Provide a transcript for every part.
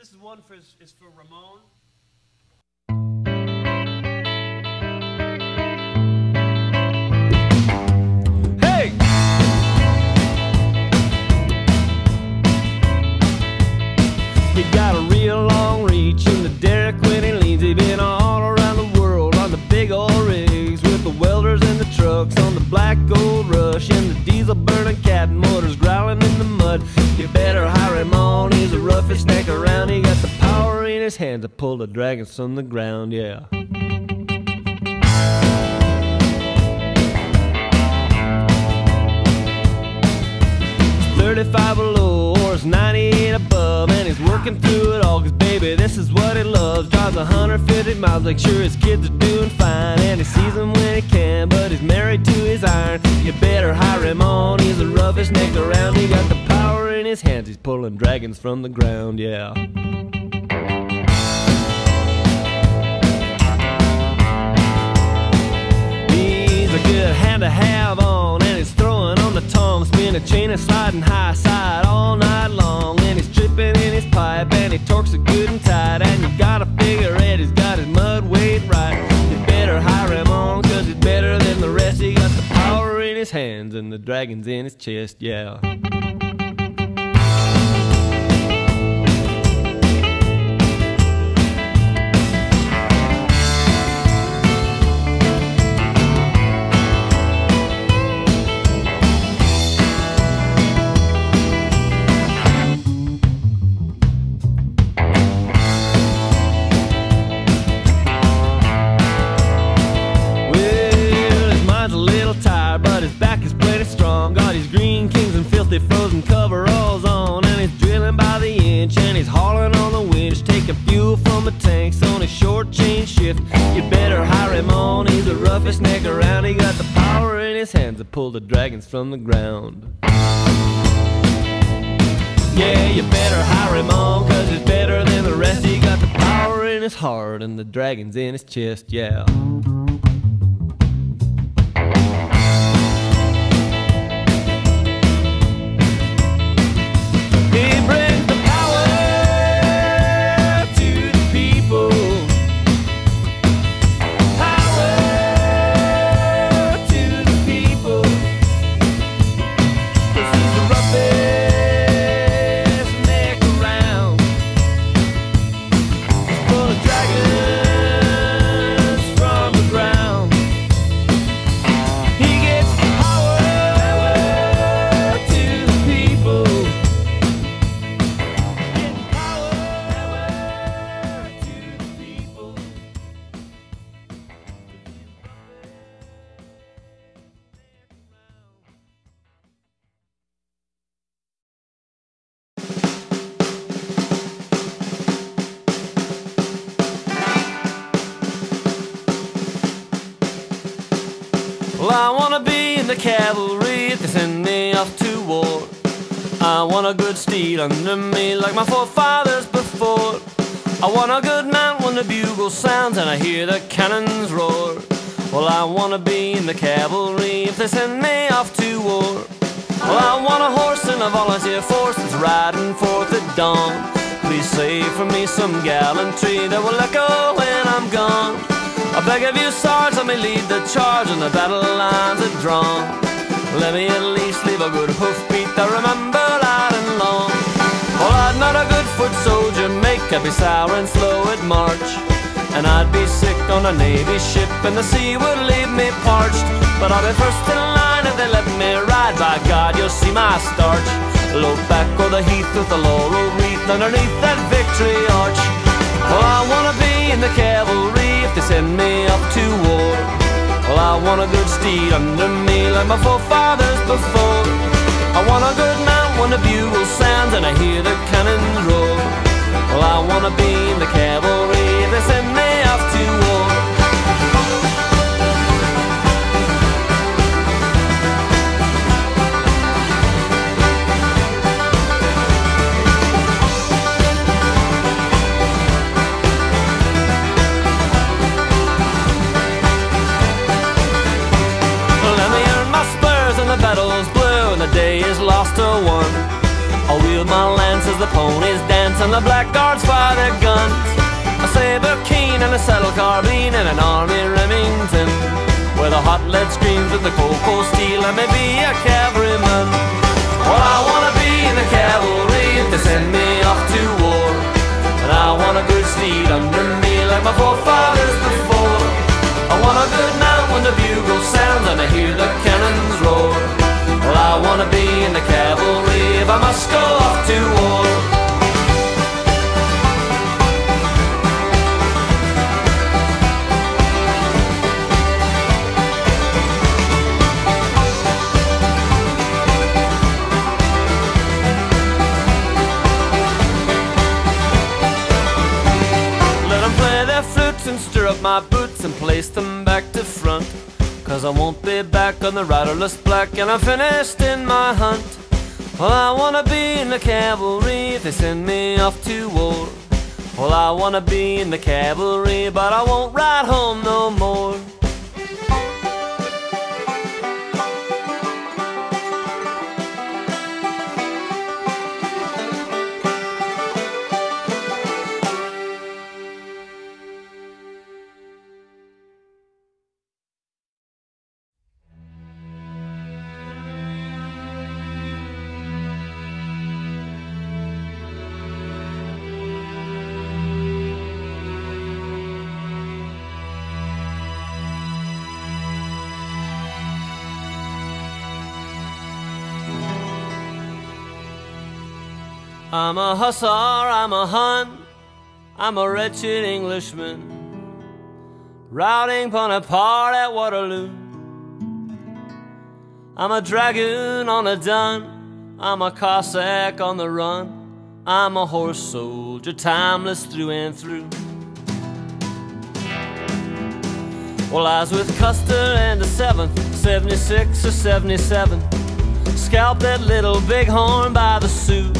This is one is for Ramon. Hey! He got a real long reach in the derrick when he leans. He been all around the world on the big old rigs with the welders and the trucks on the black gold rush and the diesel burning cat motors growling in the mud. You better hire him on, he's the roughest neck around. He got the power in his hand to pull the dragons from the ground, yeah. 35 below or it's 98 above, and he's working through it all, cause baby this is what he loves. Drives 150 miles, make sure his kids are doing fine, and he sees them when he can, but he's married to his iron. You better hire him on, he's the roughest neck around. He got the power in his hands, he's pulling dragons from the ground, yeah. He's a good hand to have on, and he's throwing on the tongue, spin a chain and sliding high side all night long. And he's tripping in his pipe and he torques it good and tight, and you gotta figure it, he's got his mud weight right. You better hire him on, cause he's better than the rest. He got the power in his hands and the dragons in his chest, yeah. Frozen coveralls on, and he's drilling by the inch, and he's hauling on the winch, taking fuel from the tanks on his short chain shift. You better hire him on, he's the roughest neck around. He got the power in his hands to pull the dragons from the ground. Yeah, you better hire him on, cause he's better than the rest. He got the power in his heart and the dragons in his chest, yeah. Well, I wanna be in the cavalry if they send me off to war. I want a good steed under me like my forefathers before. I want a good mount when the bugle sounds and I hear the cannons roar. Well, I wanna be in the cavalry if they send me off to war. Well, I want a horse in a volunteer force that's riding forth at dawn. Please save for me some gallantry that will echo when I'm gone. I beg of you, Sarge, let me lead the charge and the battle lines are drawn. Let me at least leave a good hoofbeat I remember loud and long. Well, I'd not a good foot soldier make, I'd be sour and slow at march. And I'd be sick on a Navy ship and the sea would leave me parched. But I'll be first in line if they let me ride, by God, you'll see my starch. Low back o'er the heath with the laurel wreath underneath that victory arch. Well, I wanna be in the cavalry if they send me off to war. Well, I want a good steed under me like my forefathers before. I want a good mount when the bugle sounds and I hear the cannons roar. Well, I wanna be in the cavalry if they send me off to war. The battle's blue and the day is lost or won. I'll wield my lance dance as the ponies dance and the blackguards fire their guns. A saber keen and a saddle carbine and an army Remington, where the hot lead screams with the cold steel and maybe a cavalryman. Well, I wanna be in the cavalry if they send me off to war, and I want a good steed under me like my forefathers before. I want a good mount when the bugle sounds and I hear the cannons roar. Well, I wanna be in the cavalry if I must go off to war. And stir up my boots and place them back to front, 'cause I won't be back on the riderless black, and I'm finished in my hunt. Well, I wanna be in the cavalry if they send me off to war. Well, I wanna be in the cavalry, but I won't ride home no more. I'm a hussar, I'm a Hun, I'm a wretched Englishman, routing Bonaparte at Waterloo. I'm a dragoon on a dun, I'm a Cossack on the run, I'm a horse soldier, timeless through and through. Well, I was with Custer and the 7th, 76 or 77, scalped that little bighorn by the Sioux.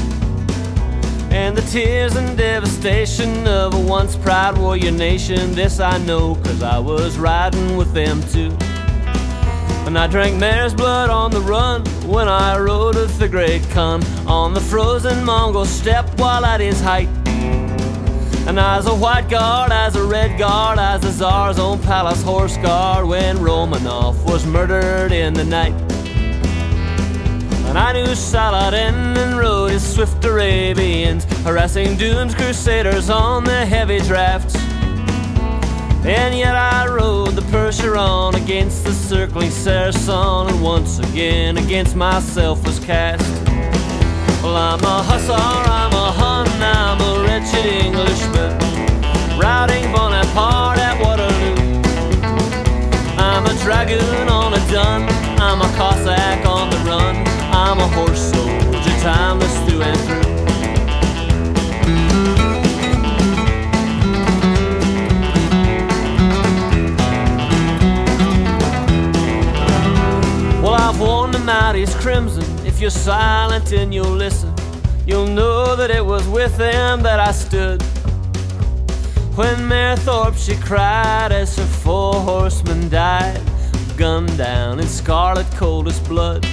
And the tears and devastation of a once proud warrior nation, this I know 'cause I was riding with them too. And I drank mare's blood on the run when I rode with the great Khan on the frozen Mongol steppe while at his height. And as a white guard, as a red guard, as the Tsar's own palace horse guard when Romanov was murdered in the night. And I knew Saladin and rode his swift Arabians, harassing Doom's crusaders on the heavy drafts. And yet I rode the Percheron against the circling Saracen, and once again against myself was cast. Well, I'm a hussar, I'm a Hun, I'm a wretched Englishman, routing Bonaparte at Waterloo. I'm a dragoon on a dun, I'm a Cossack on the run, I'm a horse soldier, timeless through and through. Well, I've worn the Mounties crimson. If you're silent and you'll listen, you'll know that it was with them that I stood. When Mare Thorpe, she cried as her 4 horsemen died, gunned down in scarlet coldest blood.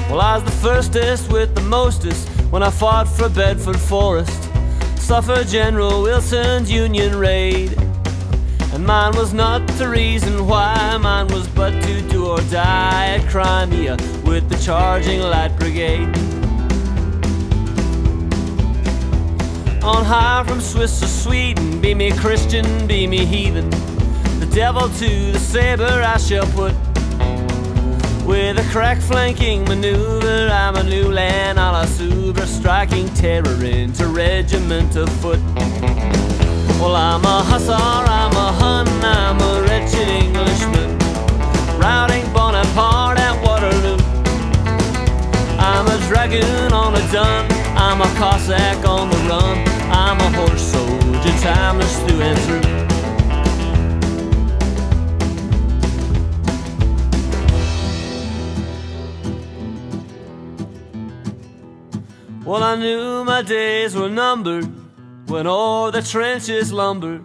Well, I was the firstest with the mostest when I fought for Bedford Forest, suffered General Wilson's Union raid. And mine was not the reason why, mine was but to do or die at Crimea with the charging Light Brigade. On high from Swiss or Sweden, be me Christian, be me heathen, the devil to the saber I shall put. With a crack flanking maneuver, I'm a new land a la Suber, striking terror into regiment of foot. Well, I'm a hussar, I'm a Hun, I'm a wretched Englishman, routing Bonaparte at Waterloo. I'm a dragoon on a dun, I'm a Cossack on the run, I'm a horse soldier, timeless through and through. Well, I knew my days were numbered when o'er the trenches lumbered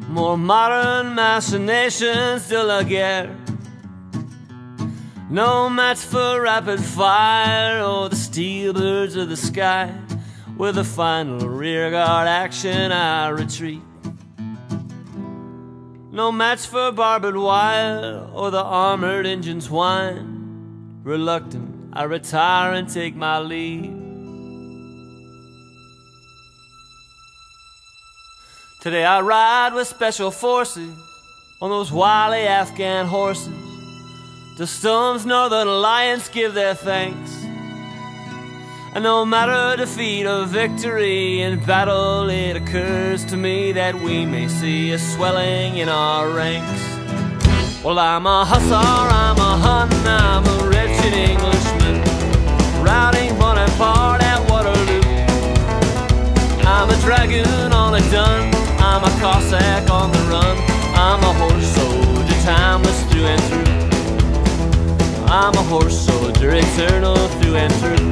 more modern machinations de la guerre. No match for rapid fire or the steel birds of the sky, With a final rearguard action, I retreat. No match for barbed wire or the armored engine's whine. Reluctant, I retire and take my leave. Today I ride with special forces on those wily Afghan horses. To Storm's northern alliance give their thanks. And no matter defeat or victory in battle, it occurs to me that we may see a swelling in our ranks. Well, I'm a hussar, I'm a Hun, I'm a wretched Englishman, routing Bonaparte at Waterloo. I'm a dragoon on a dun, I'm a Cossack on the run, I'm a horse soldier, timeless through and through. I'm a horse soldier, eternal through and through.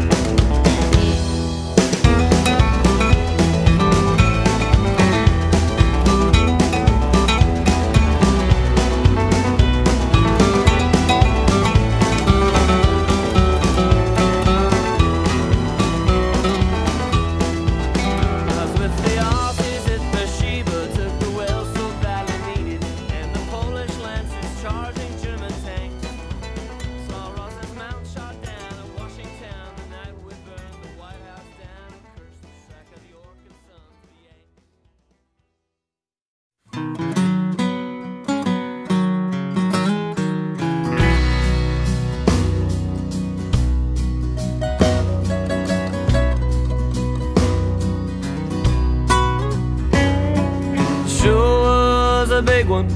A big one,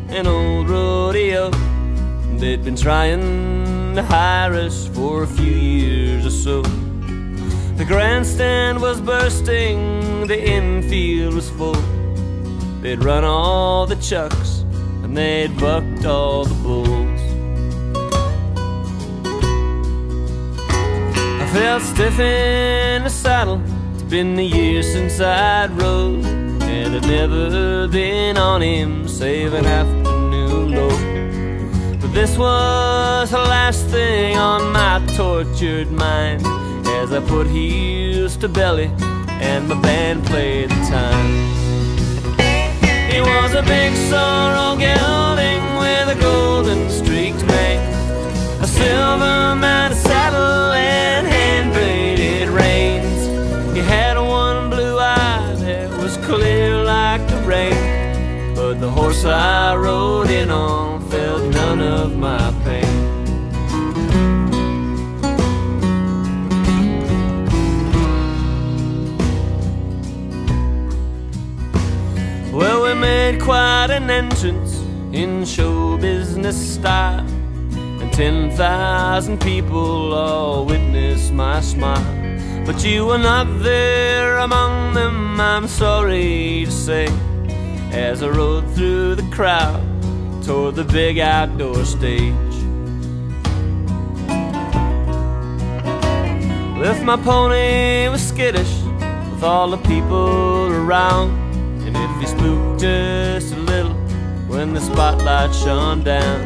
an old rodeo. They'd been trying to hire us for a few years or so. The grandstand was bursting, the infield was full. They'd run all the chucks and they'd bucked all the bulls. I felt stiff in the saddle. It's been a year since I'd rode, and I'd never been on him save an afternoon load. But this was the last thing on my tortured mind, as I put heels to belly and my band played the time. He was a big sorrel gelding with a golden streaked mane, a silver mounted saddle and hand-braided reins. He had one blue eye that was clear like the rain, but the horse I rode in on felt none of my pain. Well, we made quite an entrance in show business style, and 10,000 people all witnessed my smile. But you were not there among them, I'm sorry to say, as I rode through the crowd toward the big outdoor stage. If my pony was skittish with all the people around, and if he spooked just a little when the spotlight shone down,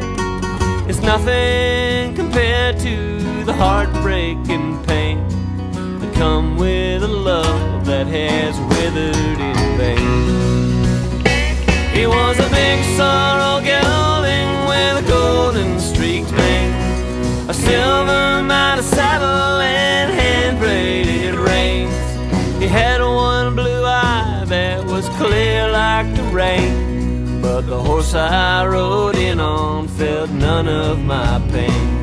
it's nothing compared to the heartbreaking pain that come with a love that has withered in vain. He was a big sorrel gelding with a golden streaked mane, a silver mounted saddle and hand-braided reins. He had one blue eye that was clear like the rain, but the horse I rode in on felt none of my pain.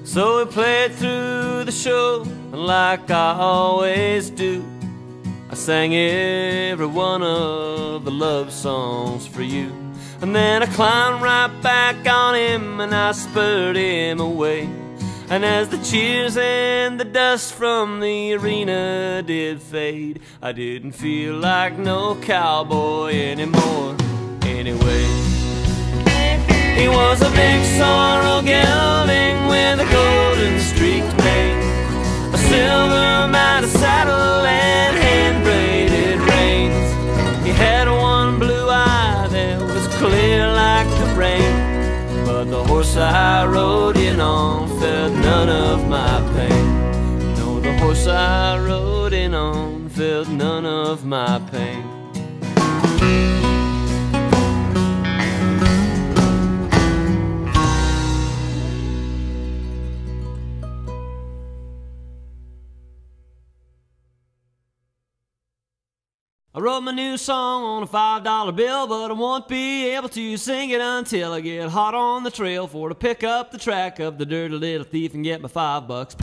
So we played through the show, and like I always do, I sang every one of the love songs for you. And then I climbed right back on him and I spurred him away. And as the cheers and the dust from the arena did fade, I didn't feel like no cowboy anymore anyway. He was a big sorrel gelding with a golden streaked mane, a silver mounted saddle and hand-braided reins. He had one blue eye that was clear like the horse I rode in on felt none of my pain. No, the horse I rode in on felt none of my pain. I wrote my new song on a $5 bill, but I won't be able to sing it until I get hot on the trail for to pick up the track of the dirty little thief and get my $5 back.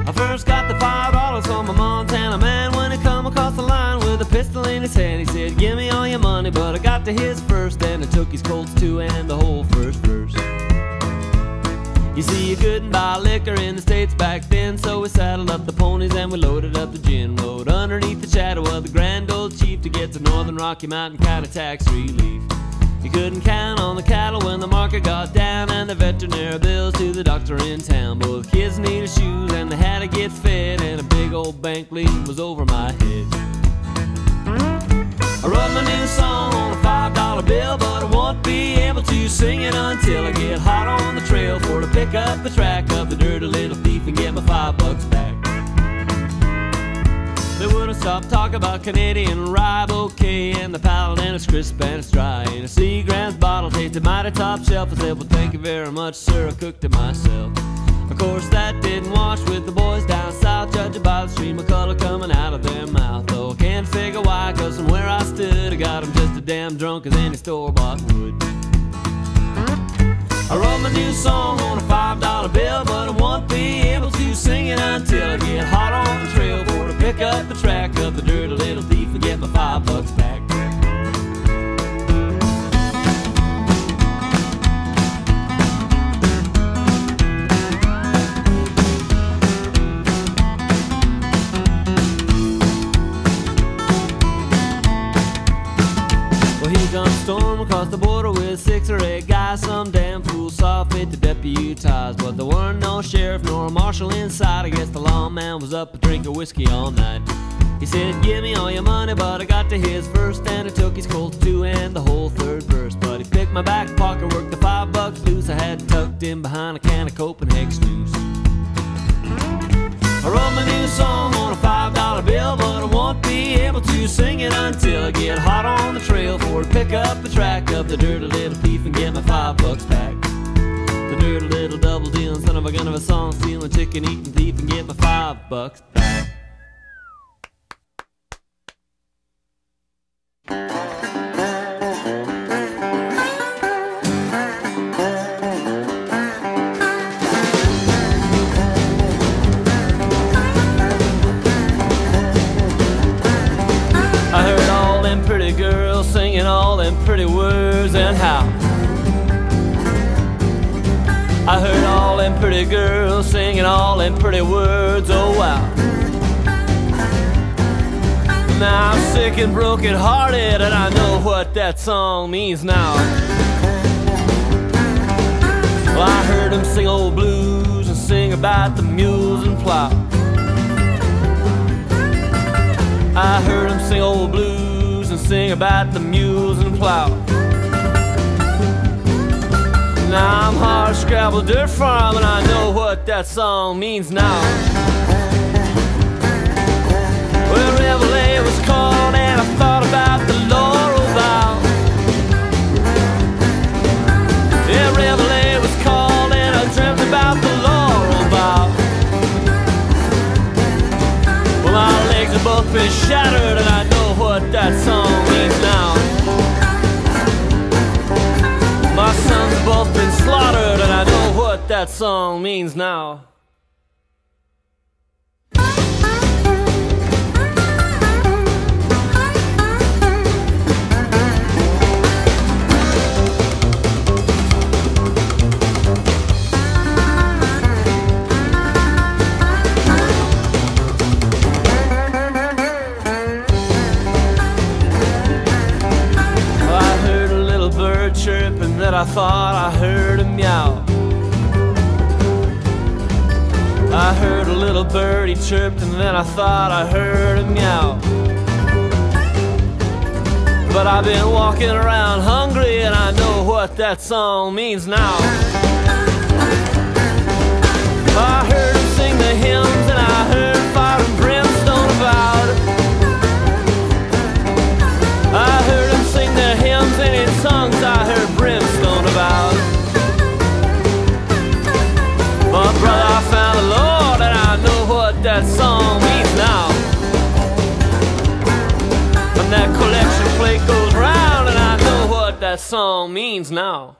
I first got the $5 from my Montana man when he come across the line with a pistol in his hand. He said, "Give me all your money," but I got to his first, and I took his Colts too and the whole first verse. You see, you couldn't buy liquor in the States back then, so we saddled up the ponies and we loaded up the gin. Rode underneath the shadow of the grand old chief to get to Northern Rocky Mountain kind of tax relief. You couldn't count on the cattle when the market got down, and the veterinary bills to the doctor in town. Both kids needed shoes and they had to get fed, and a big old bank lien was over my head. I wrote my new song on a $5 bill, but I won't be able to sing it until I get hot on the trail for to pick up the track of the dirty little thief and get my $5 back. They wouldn't stop talking about Canadian rye bouquet and the palate and it's crisp and it's dry. And a Seagram's bottle tasted mighty top shelf. I said, "Well, thank you very much, sir, I cooked it myself." Of course, that didn't wash with the boys down south, judging by the stream of color coming out of their mouth. Though I can't figure why, cause from where I stood, I got them just as damn drunk as any store-bought would. I wrote my new song on a $5 bill, but I won't be able to sing it until I get hot on the trail for to pick up the track of the dirty little thief and get my $5 back. Storm across the border with 6 or 8 guys. Some damn fool saw fit to deputize, but there weren't no sheriff nor a marshal inside. I guess the lawman was up a drink of whiskey all night. He said, "Give me all your money," but I got to his first, and I took his Colts too and the whole third verse. But he picked my back pocket, worked the $5 loose I had tucked in behind a can of Copenhagen snooze. I wrote my new song on a $5 bill, but I won't be able to sing it until I get hot on the trail for to pick up the track of the dirty little thief and get my $5 back. The dirty little double dealing son of a gun of a song stealing chicken eating thief and get my $5 back. Girls singing all them pretty words, and how I heard all them pretty girls singing all them pretty words, oh wow. Now I'm sick and broken hearted, and I know what that song means now. Well, I heard them sing old blues and sing about the mules and plow. I heard them sing old blues and sing about the mules and plow. Now I'm hard scrabble dirt farm, and I know what that song means now. Well, Reveille was called, and I thought about the laurel bough. Yeah, Reveille was called, and I dreamt about the laurel bough. Well, my legs have both been shattered, and I know what that song means now. My sons have both been slaughtered, and I know what that song means now. Chirping that I thought I heard a meow. I heard a little birdie chirped, and then I thought I heard a meow. But I've been walking around hungry, and I know what what that song means now. I heard him sing the hymns and I heard fire and brimstone about it. I heard him sing the hymns and in songs I heard brimstone about it. But brother, I found the Lord and I know what that song means now. When that collection plate goes round and I know what that song means now.